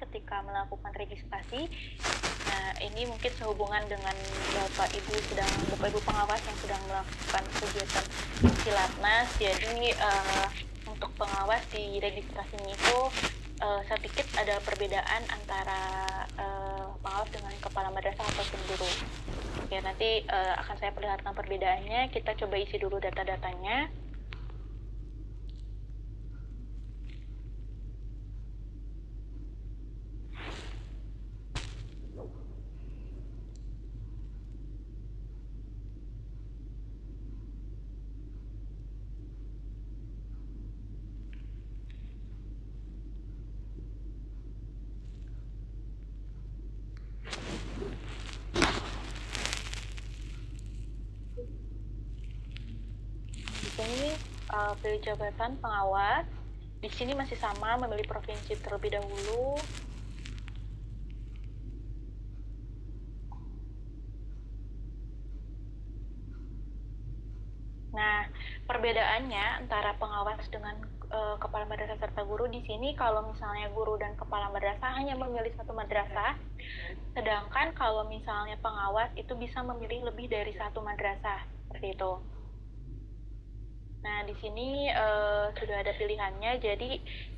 ketika melakukan registrasi. Nah, ini mungkin sehubungan dengan Bapak Ibu pengawas yang sedang melakukan kegiatan Silatnas. Jadi untuk pengawas di registrasinya itu sedikit ada perbedaan antara pengawas dengan kepala madrasah ataupun guru. Oke, nanti akan saya perlihatkan perbedaannya. Kita coba isi dulu data-datanya. Ini pilih jabatan pengawas. Di sini masih sama, memilih provinsi terlebih dahulu. Nah, perbedaannya antara pengawas dengan kepala madrasah serta guru di sini, kalau misalnya guru dan kepala madrasah hanya memilih satu madrasah, sedangkan kalau misalnya pengawas itu bisa memilih lebih dari satu madrasah, seperti itu. Nah, di sini sudah ada pilihannya, jadi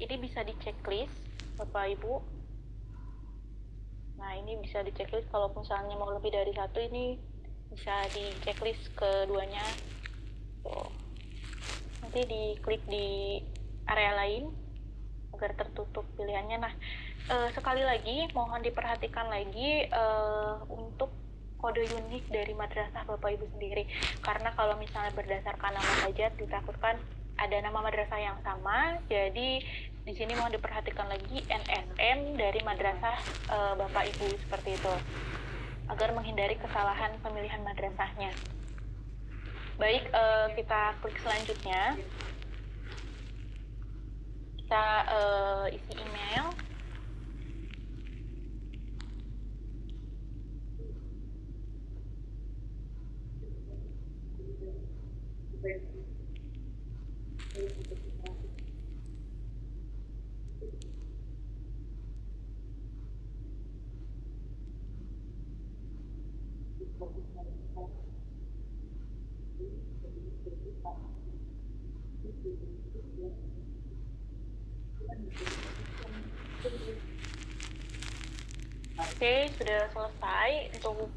ini bisa di checklist, Bapak Ibu. Nah, ini bisa di checklist, kalau misalnya mau lebih dari satu, ini bisa di checklist keduanya. Tuh. Nanti diklik di area lain, agar tertutup pilihannya. Nah, sekali lagi, mohon diperhatikan lagi untuk kode unik dari madrasah Bapak Ibu sendiri, karena kalau misalnya berdasarkan nama saja ditakutkan ada nama madrasah yang sama. Jadi di sini mohon diperhatikan lagi NSM dari madrasah Bapak Ibu, seperti itu, agar menghindari kesalahan pemilihan madrasahnya. Baik, kita klik selanjutnya. Kita isi email. Oke, sudah selesai untuk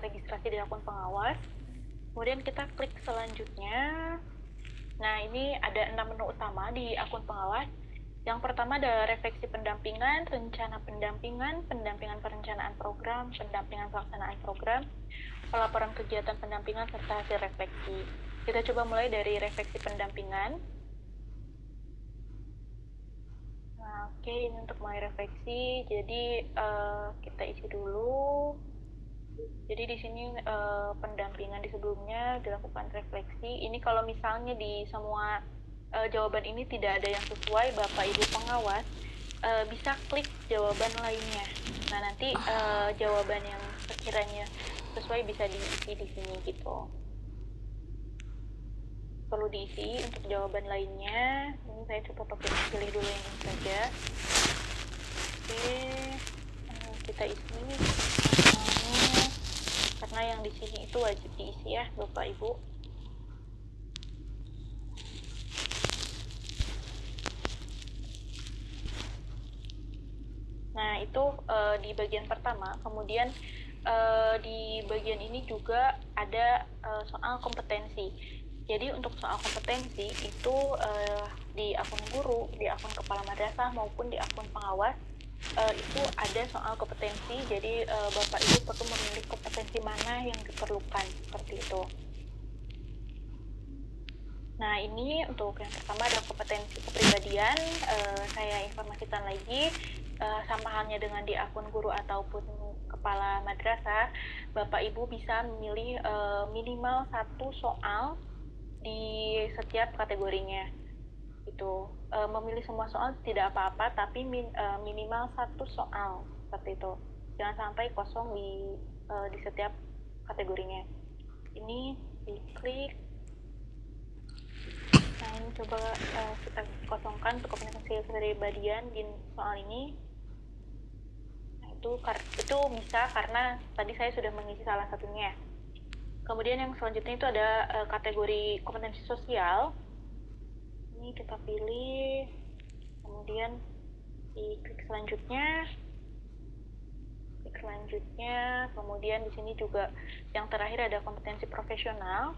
registrasi di akun pengawas. Kemudian kita klik selanjutnya. Nah, ini ada 6 menu utama di akun pengawas. Yang pertama ada refleksi pendampingan, rencana pendampingan, pendampingan perencanaan program, pendampingan pelaksanaan program, pelaporan kegiatan pendampingan, serta hasil refleksi. Kita coba mulai dari refleksi pendampingan. Nah, oke, ini untuk mulai refleksi. Jadi kita isi dulu. Jadi di sini pendampingan di sebelumnya dilakukan refleksi. Ini kalau misalnya di semua jawaban ini tidak ada yang sesuai, Bapak Ibu pengawas bisa klik jawaban lainnya. Nah, nanti jawaban yang sekiranya sesuai bisa diisi di sini gitu. Perlu diisi untuk jawaban lainnya. Ini saya coba pilih dulu yang ini saja. Oke, kita isi karena yang di sini itu wajib diisi ya, Bapak Ibu. Nah, itu di bagian pertama. Kemudian di bagian ini juga ada soal kompetensi. Jadi untuk soal kompetensi itu di akun guru, di akun kepala madrasah maupun di akun pengawas itu ada soal kompetensi. Jadi Bapak Ibu perlu memilih kompetensi mana yang diperlukan, seperti itu. Nah, ini untuk yang pertama adalah kompetensi kepribadian. Saya informasikan lagi, sama halnya dengan di akun guru ataupun kepala madrasah, Bapak Ibu bisa memilih minimal satu soal di setiap kategorinya. Itu memilih semua soal tidak apa-apa, tapi minimal satu soal, seperti itu. Jangan sampai kosong di setiap kategorinya. Ini diklik. Nah, ini coba kita kosongkan untuk kompetensi kepribadian di soal ini. itu bisa karena tadi saya sudah mengisi salah satunya. Kemudian yang selanjutnya itu ada kategori kompetensi sosial. Ini kita pilih, kemudian klik selanjutnya, kemudian di sini juga yang terakhir ada kompetensi profesional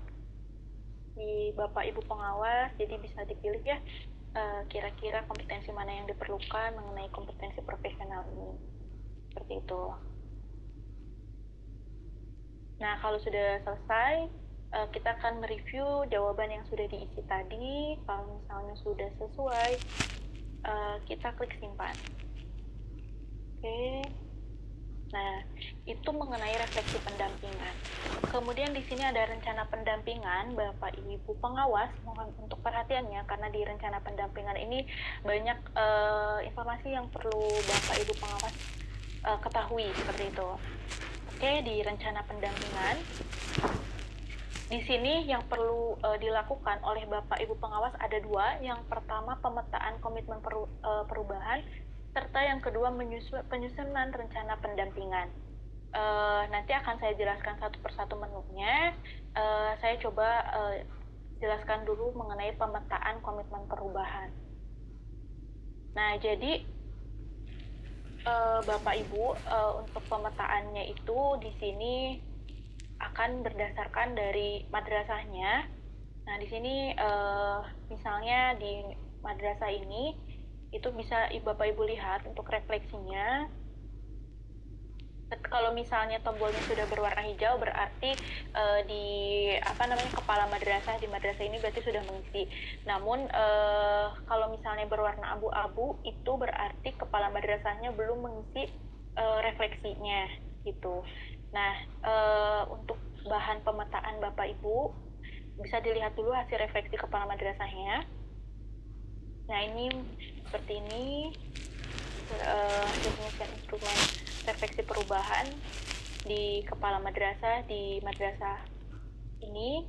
di Bapak Ibu pengawas, jadi bisa dipilih ya kira-kira kompetensi mana yang diperlukan mengenai kompetensi profesional ini, seperti itu. Nah, kalau sudah selesai, kita akan mereview jawaban yang sudah diisi tadi. Kalau misalnya sudah sesuai, kita klik simpan. Oke. Nah, itu mengenai refleksi pendampingan. Kemudian di sini ada rencana pendampingan, Bapak Ibu pengawas, mohon untuk perhatiannya karena di rencana pendampingan ini banyak informasi yang perlu Bapak Ibu pengawas ketahui seperti itu. Oke, di rencana pendampingan, di sini yang perlu dilakukan oleh Bapak Ibu pengawas ada dua. Yang pertama, pemetaan komitmen perubahan, serta yang kedua penyusunan rencana pendampingan. Nanti akan saya jelaskan satu persatu menunya. Saya coba jelaskan dulu mengenai pemetaan komitmen perubahan. Nah, jadi Bapak Ibu untuk pemetaannya itu di sini akan berdasarkan dari madrasahnya. Nah, di sini misalnya di madrasah ini itu bisa Bapak Ibu lihat untuk refleksinya. Kalau misalnya tombolnya sudah berwarna hijau berarti di kepala madrasah di madrasah ini berarti sudah mengisi. Namun kalau misalnya berwarna abu-abu itu berarti kepala madrasahnya belum mengisi refleksinya gitu. Nah, untuk bahan pemetaan Bapak Ibu bisa dilihat dulu hasil refleksi kepala madrasahnya. Nah, ini seperti ini hasil instrumen refleksi perubahan di kepala madrasah di madrasah ini.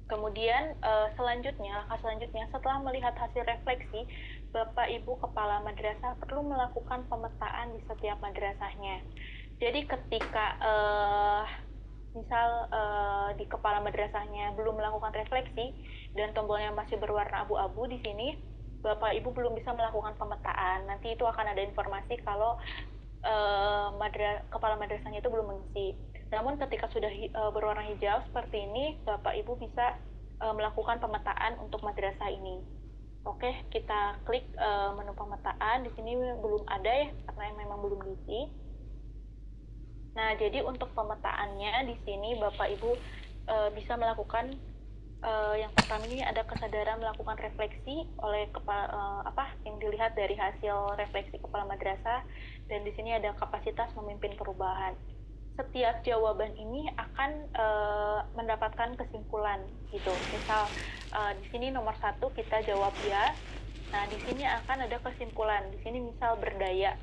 Kemudian langkah selanjutnya setelah melihat hasil refleksi, Bapak Ibu kepala madrasah perlu melakukan pemetaan di setiap madrasahnya. Jadi ketika misal di kepala madrasahnya belum melakukan refleksi dan tombolnya masih berwarna abu-abu di sini, Bapak Ibu belum bisa melakukan pemetaan. Nanti itu akan ada informasi kalau kepala madrasahnya itu belum mengisi. Namun ketika sudah berwarna hijau seperti ini, Bapak Ibu bisa melakukan pemetaan untuk madrasah ini. Oke, kita klik menu pemetaan. Di sini belum ada ya, karena memang belum diisi. Nah, jadi untuk pemetaannya di sini Bapak Ibu bisa melakukan yang pertama ini ada kesadaran melakukan refleksi oleh yang dilihat dari hasil refleksi kepala madrasah, dan di sini ada kapasitas memimpin perubahan. Setiap jawaban ini akan mendapatkan kesimpulan gitu. Misal di sini nomor 1 kita jawab ya. Nah, di sini akan ada kesimpulan. Di sini misal berdaya.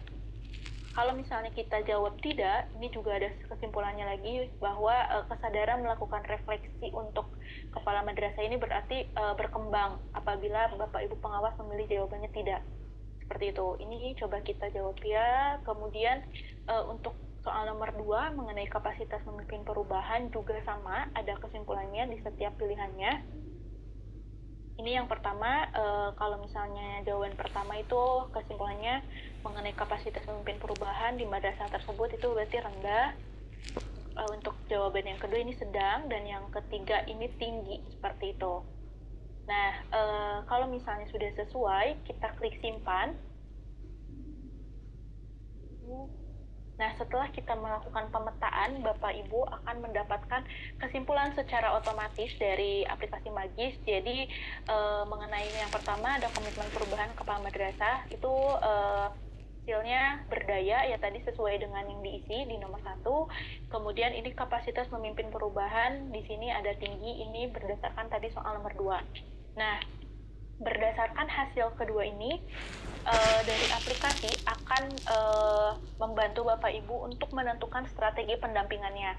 Kalau misalnya kita jawab tidak, ini juga ada kesimpulannya lagi bahwa kesadaran melakukan refleksi untuk kepala madrasah ini berarti berkembang apabila Bapak Ibu pengawas memilih jawabannya tidak. Seperti itu. Ini coba kita jawab ya. Kemudian untuk soal nomor 2 mengenai kapasitas memimpin perubahan juga sama, ada kesimpulannya di setiap pilihannya. Ini yang pertama, kalau misalnya jawaban pertama itu kesimpulannya mengenai kapasitas memimpin perubahan di madrasah tersebut itu berarti rendah. Untuk jawaban yang kedua ini sedang, dan yang ketiga ini tinggi, seperti itu. Nah, kalau misalnya sudah sesuai, kita klik simpan. Nah, setelah kita melakukan pemetaan, Bapak Ibu akan mendapatkan kesimpulan secara otomatis dari aplikasi Magis. Jadi, mengenai yang pertama ada komitmen perubahan kepala madrasah, itu hasilnya berdaya, ya tadi sesuai dengan yang diisi di nomor 1. Kemudian ini kapasitas memimpin perubahan, di sini ada tinggi, ini berdasarkan tadi soal nomor 2. Nah, berdasarkan hasil kedua ini, dari aplikasi akan membantu Bapak Ibu untuk menentukan strategi pendampingannya.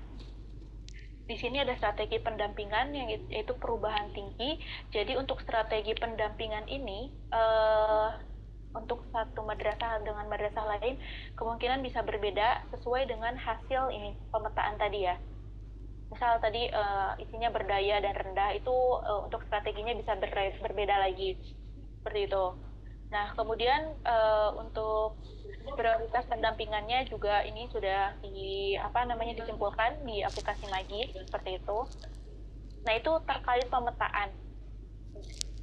Di sini ada strategi pendampingan yang yaitu perubahan tinggi. Jadi untuk strategi pendampingan ini untuk satu madrasah dengan madrasah lain kemungkinan bisa berbeda sesuai dengan hasil ini pemetaan tadi ya. Misal tadi isinya berdaya dan rendah itu untuk strateginya bisa berbeda lagi seperti itu. Nah kemudian untuk prioritas pendampingannya juga ini sudah disimpulkan di aplikasi Magis seperti itu. Nah itu terkait pemetaan.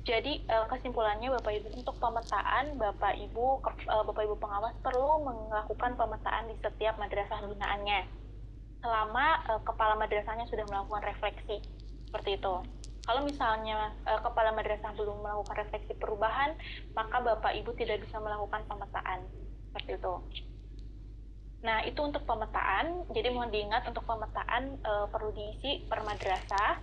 Jadi kesimpulannya Bapak Ibu untuk pemetaan Bapak Ibu pengawas perlu melakukan pemetaan di setiap madrasah binaannya selama kepala madrasahnya sudah melakukan refleksi seperti itu. Kalau misalnya kepala madrasah belum melakukan refleksi perubahan, maka Bapak Ibu tidak bisa melakukan pemetaan seperti itu. Nah itu untuk pemetaan. Jadi mohon diingat untuk pemetaan perlu diisi per madrasah.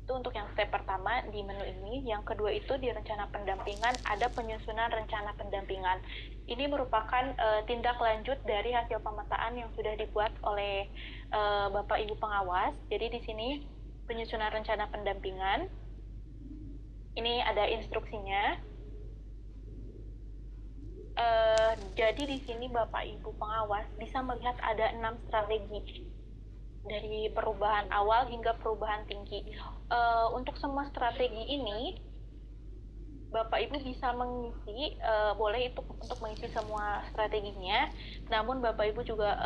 Itu untuk yang step pertama di menu ini. Yang kedua itu di rencana pendampingan ada penyusunan rencana pendampingan. Ini merupakan tindak lanjut dari hasil pemetaan yang sudah dibuat oleh Bapak Ibu pengawas. Jadi di sini penyusunan rencana pendampingan. Ini ada instruksinya. Jadi di sini Bapak Ibu pengawas bisa melihat ada 6 strategi dari perubahan awal hingga perubahan tinggi. Untuk semua strategi ini, Bapak Ibu bisa mengisi, boleh itu untuk mengisi semua strateginya. Namun Bapak Ibu juga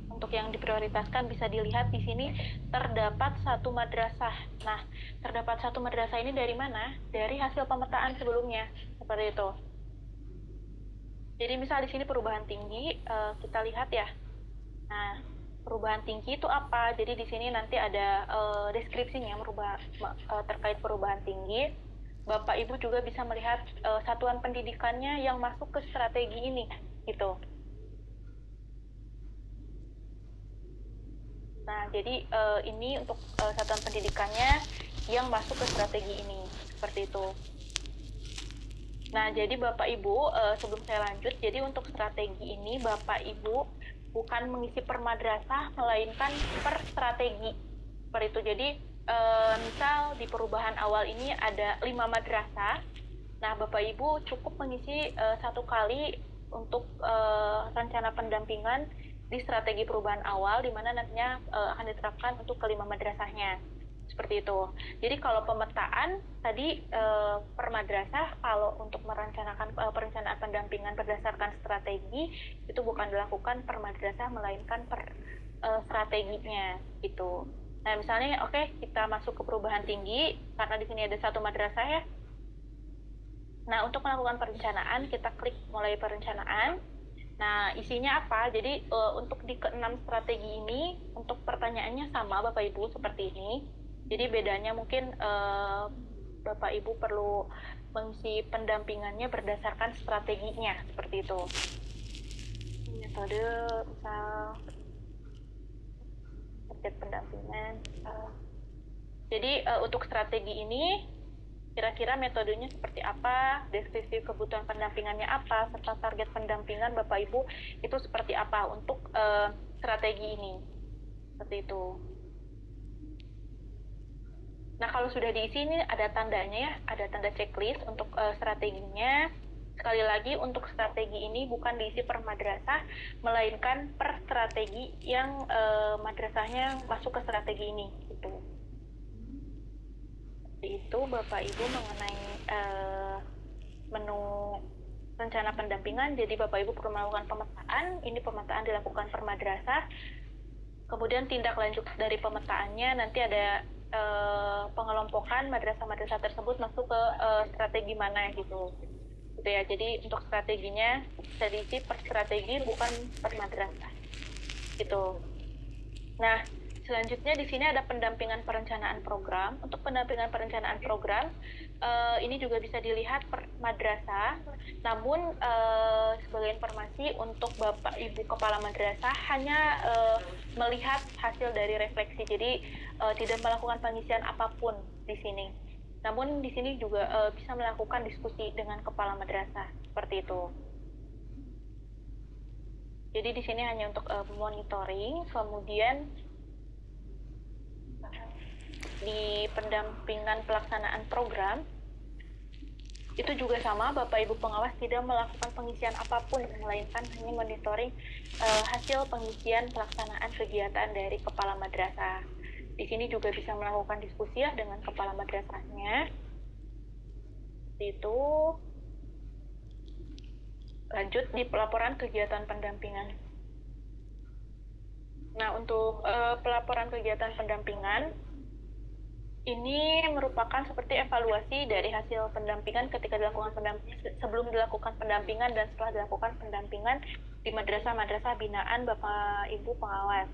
untuk yang diprioritaskan bisa dilihat di sini terdapat satu madrasah. Nah, terdapat satu madrasah ini dari mana? Dari hasil pemetaan sebelumnya, seperti itu. Jadi misal di sini perubahan tinggi, kita lihat ya. Nah, perubahan tinggi itu apa? Jadi di sini nanti ada deskripsinya terkait perubahan tinggi. Bapak Ibu juga bisa melihat satuan pendidikannya yang masuk ke strategi ini, gitu. Nah, jadi ini untuk satuan pendidikannya yang masuk ke strategi ini, seperti itu. Nah, jadi Bapak Ibu, sebelum saya lanjut, jadi untuk strategi ini Bapak Ibu bukan mengisi per madrasah, melainkan per strategi. Seperti itu. Jadi, misal di perubahan awal ini ada 5 madrasah. Nah, Bapak Ibu cukup mengisi 1 kali untuk rencana pendampingan di strategi perubahan awal, di mana nantinya akan diterapkan untuk ke 5 madrasahnya. Seperti itu. Jadi kalau pemetaan tadi per madrasah, kalau untuk merencanakan perencanaan pendampingan berdasarkan strategi itu bukan dilakukan per madrasah melainkan per strateginya gitu. Nah misalnya kita masuk ke perubahan tinggi karena di sini ada satu madrasah ya. Nah untuk melakukan perencanaan kita klik mulai perencanaan. Nah isinya apa? Jadi untuk di ke-6 strategi ini untuk pertanyaannya sama Bapak Ibu seperti ini. Jadi bedanya mungkin Bapak Ibu perlu mengisi pendampingannya berdasarkan strateginya, seperti itu. Metode, misal target pendampingan. Jadi untuk strategi ini, kira-kira metodenya seperti apa, deskripsi kebutuhan pendampingannya apa, serta target pendampingan Bapak Ibu itu seperti apa untuk strategi ini. Seperti itu. Nah, kalau sudah diisi ini ada tandanya ya, ada tanda checklist untuk strateginya. Sekali lagi, untuk strategi ini bukan diisi per madrasah, melainkan per strategi yang madrasahnya masuk ke strategi ini. Gitu. Itu Bapak Ibu mengenai menu rencana pendampingan. Jadi Bapak Ibu perlu melakukan pemetaan. Ini pemetaan dilakukan per madrasah. Kemudian tindak lanjut dari pemetaannya nanti ada pengelompokan madrasah-madrasah tersebut masuk ke strategi mana gitu ya. Jadi untuk strateginya bisa diisi per strategi bukan per madrasah gitu. Nah selanjutnya di sini ada pendampingan perencanaan program. Untuk pendampingan perencanaan program ini juga bisa dilihat per madrasah. Namun sebagai informasi untuk Bapak Ibu Kepala Madrasah hanya melihat hasil dari refleksi. Jadi tidak melakukan pengisian apapun di sini. Namun di sini juga bisa melakukan diskusi dengan kepala madrasah seperti itu. Jadi di sini hanya untuk monitoring, kemudian di pendampingan pelaksanaan program Itu juga sama, Bapak Ibu pengawas tidak melakukan pengisian apapun, melainkan hanya monitoring hasil pengisian pelaksanaan kegiatan dari kepala madrasah. Di sini juga bisa melakukan diskusi ya dengan kepala madrasahnya. Itu lanjut di pelaporan kegiatan pendampingan. Nah, untuk pelaporan kegiatan pendampingan ini merupakan seperti evaluasi dari hasil pendampingan ketika dilakukan sebelum dilakukan pendampingan dan setelah dilakukan pendampingan di madrasah-madrasah binaan Bapak Ibu pengawas.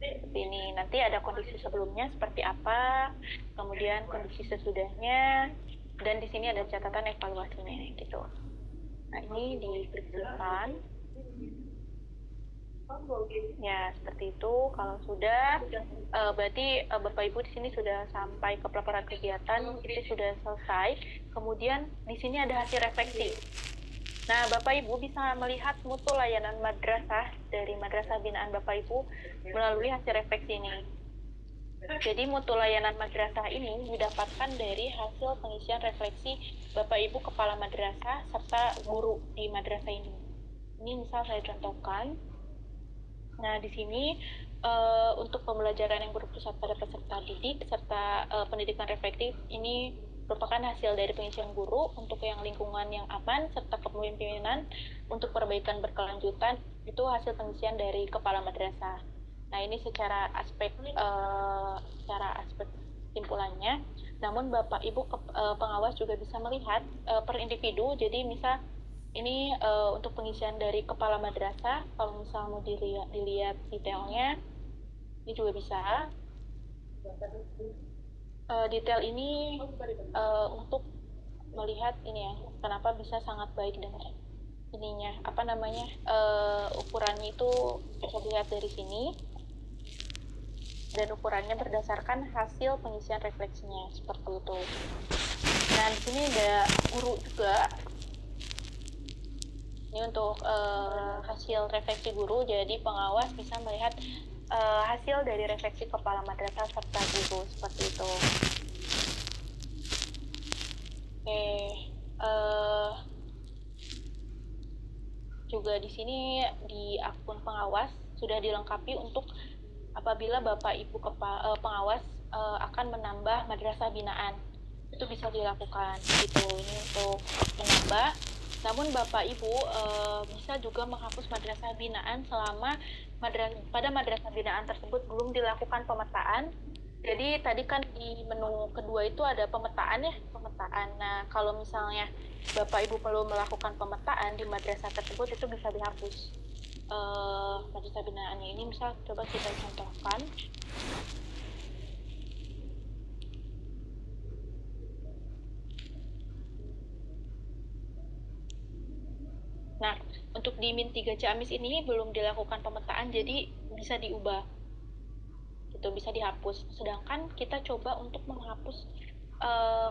Seperti ini, nanti ada kondisi sebelumnya seperti apa, kemudian kondisi sesudahnya, dan di sini ada catatan evaluasinya gitu. Nah, ini diklik depan. Ya, seperti itu. Kalau sudah, berarti Bapak Ibu di sini sudah sampai ke pelaporan kegiatan, itu sudah selesai. Kemudian di sini ada hasil refleksi. Nah, Bapak Ibu bisa melihat mutu layanan madrasah dari madrasah binaan Bapak Ibu melalui hasil refleksi ini. Jadi mutu layanan madrasah ini didapatkan dari hasil pengisian refleksi Bapak Ibu kepala madrasah serta guru di madrasah ini. Ini misal saya contohkan. Nah, di sini untuk pembelajaran yang berpusat pada peserta didik serta pendidikan reflektif ini merupakan hasil dari pengisian guru untuk yang lingkungan yang aman serta kepemimpinan untuk perbaikan berkelanjutan, itu hasil pengisian dari kepala madrasah. Nah, ini secara aspek simpulannya. Namun Bapak Ibu pengawas juga bisa melihat per individu. Jadi misal ini untuk pengisian dari kepala madrasah, kalau misal mau dilihat detailnya, ini juga bisa. Detail ini untuk melihat ini ya, kenapa bisa sangat baik dengan ininya, ukurannya itu bisa dilihat dari sini, dan ukurannya berdasarkan hasil pengisian refleksinya seperti itu. Nah, di sini ada guru juga. Ini untuk hasil refleksi guru, jadi pengawas bisa melihat hasil dari refleksi kepala madrasah serta guru seperti itu. Oke, juga di sini di akun pengawas sudah dilengkapi untuk apabila Bapak Ibu pengawas akan menambah madrasah binaan, itu bisa dilakukan gitu. Ini untuk menambah. Namun Bapak Ibu bisa juga menghapus madrasah binaan selama pada madrasah binaan tersebut belum dilakukan pemetaan. Jadi tadi kan di menu kedua itu ada pemetaan ya, pemetaan. Nah, kalau misalnya Bapak Ibu perlu melakukan pemetaan di madrasah tersebut, itu bisa dihapus madrasah binaannya. Ini misal coba kita contohkan. Nah, untuk di Min 3 Ciamis ini belum dilakukan pemetaan, jadi bisa diubah. Itu bisa dihapus. Sedangkan kita coba untuk menghapus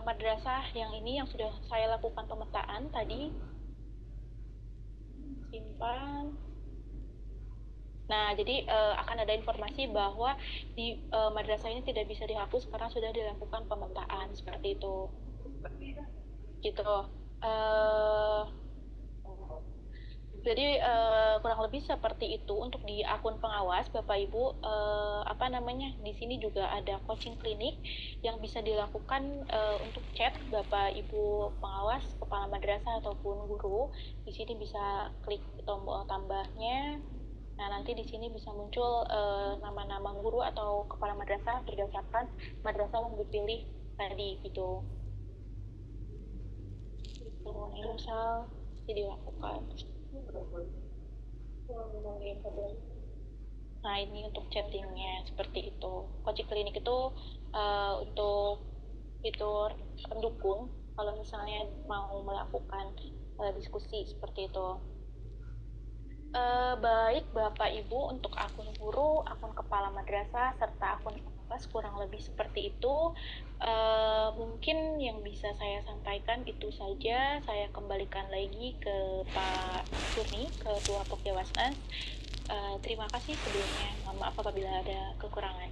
madrasah yang ini yang sudah saya lakukan pemetaan tadi. Simpan. Nah, jadi akan ada informasi bahwa di madrasah ini tidak bisa dihapus karena sudah dilakukan pemetaan seperti itu. Gitu. Jadi kurang lebih seperti itu untuk di akun pengawas Bapak Ibu. Di sini juga ada coaching klinik yang bisa dilakukan untuk chat Bapak Ibu pengawas, kepala madrasah ataupun guru. Di sini bisa klik tombol tambahnya. Nah, nanti di sini bisa muncul nama-nama guru atau kepala madrasah berdasarkan madrasah yang dipilih tadi gitu. Ini misal dilakukan. Nah, ini untuk chattingnya seperti itu. Coaching klinik itu untuk fitur pendukung kalau misalnya mau melakukan diskusi seperti itu. Baik Bapak Ibu, untuk akun guru, akun kepala madrasah, serta akun pengawas kurang lebih seperti itu. Mungkin yang bisa saya sampaikan itu saja. Saya kembalikan lagi ke Pak Kurni, Ketua Pokjawasnas. Terima kasih sebelumnya. Mohon maaf apabila ada kekurangan.